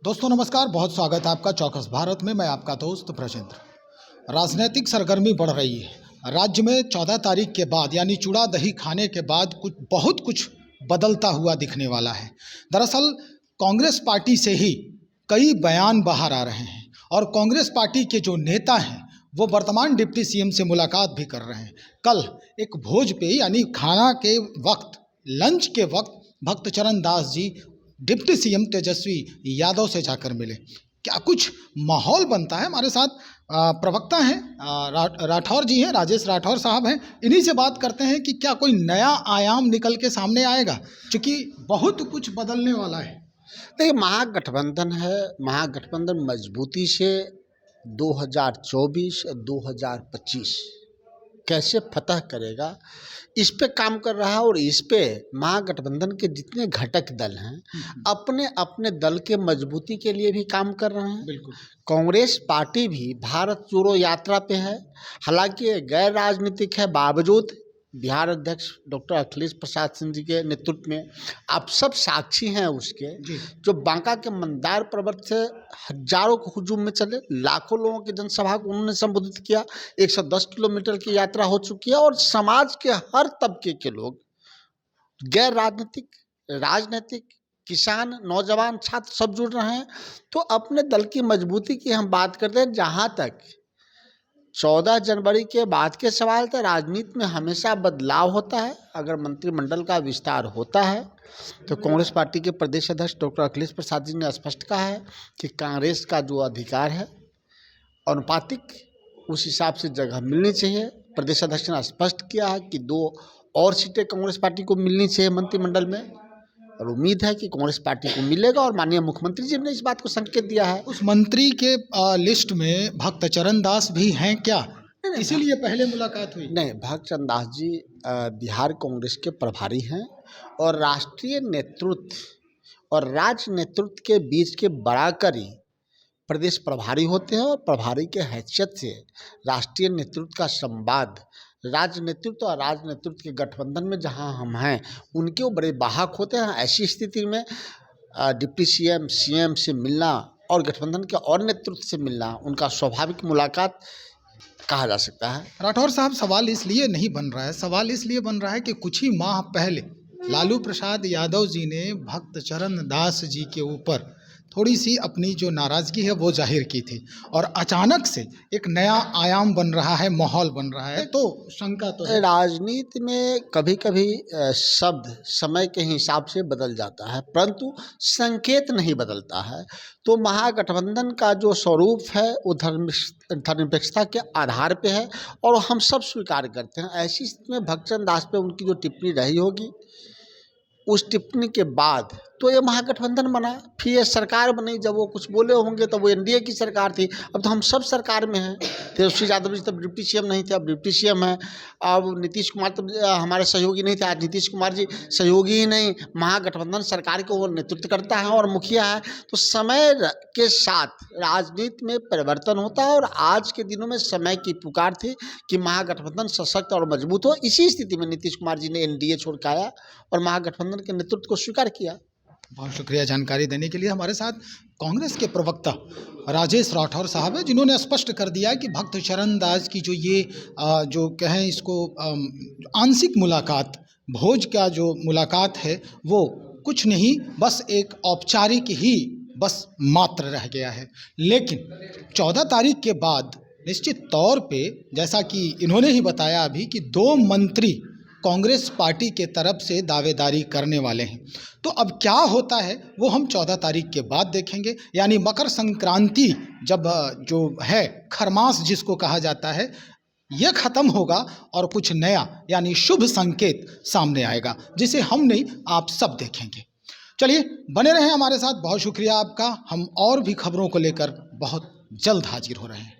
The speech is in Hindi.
दोस्तों नमस्कार, बहुत स्वागत है आपका चौकस भारत में। मैं आपका दोस्त ब्रजेंद्र। राजनीतिक सरगर्मी बढ़ रही है राज्य में। 14 तारीख के बाद यानी चूड़ा दही खाने के बाद बहुत कुछ बदलता हुआ दिखने वाला है। दरअसल कांग्रेस पार्टी से ही कई बयान बाहर आ रहे हैं और कांग्रेस पार्टी के जो नेता हैं वो वर्तमान डिप्टी सीएम से मुलाकात भी कर रहे हैं। कल एक भोज पे यानी खाना के वक्त, लंच के वक्त भक्तचरण दास जी डिप्टी सीएम तेजस्वी यादव से जाकर मिले। क्या कुछ माहौल बनता है। हमारे साथ प्रवक्ता हैं, राठौर जी हैं, राजेश राठौर साहब हैं। इन्हीं से बात करते हैं कि क्या कोई नया आयाम निकल के सामने आएगा, क्योंकि बहुत कुछ बदलने वाला है। देखिए, महागठबंधन है। महागठबंधन मजबूती से 2024 2025 कैसे फतह करेगा, इस पे काम कर रहा है। और इस पे महागठबंधन के जितने घटक दल हैं अपने अपने दल के मजबूती के लिए भी काम कर रहे हैं। बिल्कुल। कांग्रेस पार्टी भी भारत जोड़ो यात्रा पे है। हालांकि गैर राजनीतिक है, बावजूद बिहार अध्यक्ष डॉक्टर अखिलेश प्रसाद सिंह जी के नेतृत्व में आप सब साक्षी हैं उसके, जो बांका के मंदार पर्वत से हजारों को हुजूम में चले, लाखों लोगों की जनसभा को उन्होंने संबोधित किया। 110 किलोमीटर की यात्रा हो चुकी है और समाज के हर तबके के लोग, गैर राजनीतिक, राजनीतिक, किसान, नौजवान, छात्र सब जुड़ रहे हैं। तो अपने दल की मजबूती की हम बात करते हैं। जहाँ तक 14 जनवरी के बाद के सवाल थे, राजनीति में हमेशा बदलाव होता है। अगर मंत्रिमंडल का विस्तार होता है तो कांग्रेस पार्टी के प्रदेश अध्यक्ष डॉक्टर अखिलेश प्रसाद जी ने स्पष्ट कहा है कि कांग्रेस का जो अधिकार है अनुपातिक, उस हिसाब से जगह मिलनी चाहिए। प्रदेश अध्यक्ष ने स्पष्ट किया है कि 2 और सीटें कांग्रेस पार्टी को मिलनी चाहिए मंत्रिमंडल में, और उम्मीद है कि कांग्रेस पार्टी को मिलेगा। और माननीय मुख्यमंत्री जी ने इस बात को संकेत दिया है। उस मंत्री के लिस्ट में भक्तचरण दास भी हैं क्या? इसीलिए पहले मुलाकात हुई? नहीं, भक्तचरण दास जी बिहार कांग्रेस के प्रभारी हैं और राष्ट्रीय नेतृत्व और राज्य नेतृत्व के बीच के बराबरी प्रदेश प्रभारी होते हैं। और प्रभारी के हैसियत से राष्ट्रीय नेतृत्व का संवाद राज्य नेतृत्व और राज्य नेतृत्व के गठबंधन में जहां हम हैं उनके वो बड़े वाहक होते हैं। ऐसी स्थिति में डिप्टी सीएम, सीएम से मिलना और गठबंधन के और नेतृत्व से मिलना उनका स्वाभाविक मुलाकात कहा जा सकता है। राठौर साहब, सवाल इसलिए नहीं बन रहा है, सवाल इसलिए बन रहा है कि कुछ ही माह पहले लालू प्रसाद यादव जी ने भक्तचरण दास जी के ऊपर थोड़ी सी अपनी जो नाराज़गी है वो जाहिर की थी, और अचानक से एक नया आयाम बन रहा है, माहौल बन रहा है, तो शंका तो है। राजनीति में कभी कभी शब्द समय के हिसाब से बदल जाता है, परंतु संकेत नहीं बदलता है। तो महागठबंधन का जो स्वरूप है वो धर्मनिरपेक्षता के आधार पे है और हम सब स्वीकार करते हैं। ऐसी स्थिति में भक्तचरण दास पे उनकी जो टिप्पणी रही होगी, उस टिप्पणी के बाद तो ये महागठबंधन बना, फिर ये सरकार बनी। जब वो कुछ बोले होंगे तब वो एनडीए की सरकार थी, अब तो हम सब सरकार में हैं। तेजस्वी यादव जी तब डिप्टी सीएम नहीं थे, अब डिप्टी सीएम हैं। अब नीतीश कुमार तब हमारे सहयोगी नहीं थे, आज नीतीश कुमार जी सहयोगी ही नहीं, महागठबंधन सरकार को वो नेतृत्व करता है और मुखिया है। तो समय के साथ राजनीति में परिवर्तन होता है और आज के दिनों में समय की पुकार थी कि महागठबंधन सशक्त और मजबूत हो। इसी स्थिति में नीतीश कुमार जी ने एनडीए छोड़ के आया और महागठबंधन के नेतृत्व को स्वीकार किया। बहुत शुक्रिया जानकारी देने के लिए। हमारे साथ कांग्रेस के प्रवक्ता राजेश राठौर साहब हैं, जिन्होंने स्पष्ट कर दिया कि भक्तचरण दास की जो ये जो कहें इसको आंशिक मुलाकात, भोज का जो मुलाकात है वो कुछ नहीं, बस एक औपचारिक ही बस मात्र रह गया है। लेकिन 14 तारीख के बाद निश्चित तौर पे, जैसा कि इन्होंने ही बताया अभी, कि 2 मंत्री कांग्रेस पार्टी के तरफ से दावेदारी करने वाले हैं। तो अब क्या होता है वो हम 14 तारीख के बाद देखेंगे। यानी मकर संक्रांति जब जो है, खरमास जिसको कहा जाता है, ये ख़त्म होगा और कुछ नया यानी शुभ संकेत सामने आएगा, जिसे हम नहीं आप सब देखेंगे। चलिए बने रहें हमारे साथ। बहुत शुक्रिया आपका। हम और भी खबरों को लेकर बहुत जल्द हाजिर हो रहे हैं।